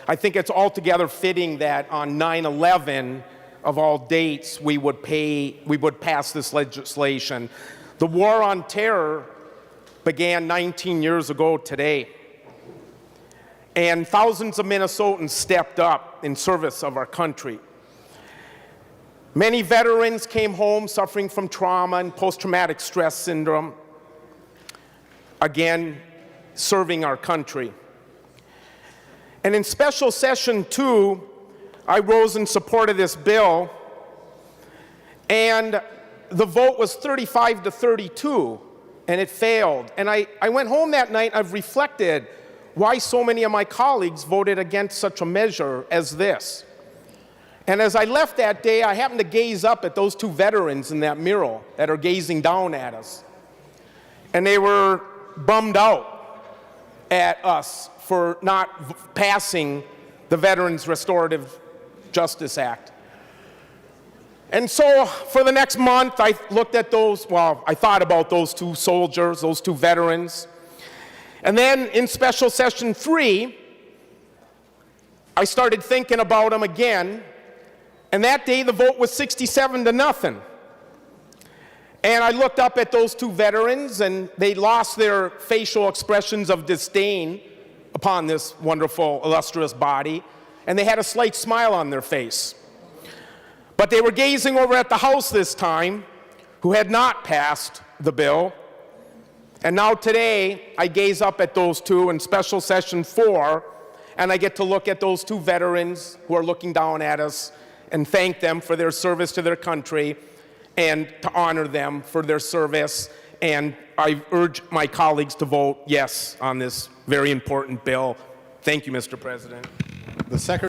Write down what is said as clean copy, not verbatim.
I think it's altogether fitting that on 9/11, of all dates, we would pass this legislation. The war on terror began 19 years ago today, and thousands of Minnesotans stepped up in service of our country. Many veterans came home suffering from trauma and post-traumatic stress syndrome, again, serving our country. And in special session 2, I rose in support of this bill, and the vote was 35-32, and it failed. And I went home that night, I've reflected why so many of my colleagues voted against such a measure as this. And as I left that day, I happened to gaze up at those two veterans in that mural that are gazing down at us. And they were bummed out at us for not passing the Veterans Restorative Justice Act. And so for the next month, I looked at I thought about those two soldiers, those two veterans. And then in special session 3, I started thinking about them again. And that day, the vote was 67-0. And I looked up at those two veterans, and they lost their facial expressions of disdain upon this wonderful, illustrious body, and they had a slight smile on their face. But they were gazing over at the House this time, who had not passed the bill. And now today, I gaze up at those two in special session 4, and I get to look at those two veterans who are looking down at us and thank them for their service to their country and to honor them for their service. And I urge my colleagues to vote yes on this very important bill. Thank you, Mr. President. The Secretary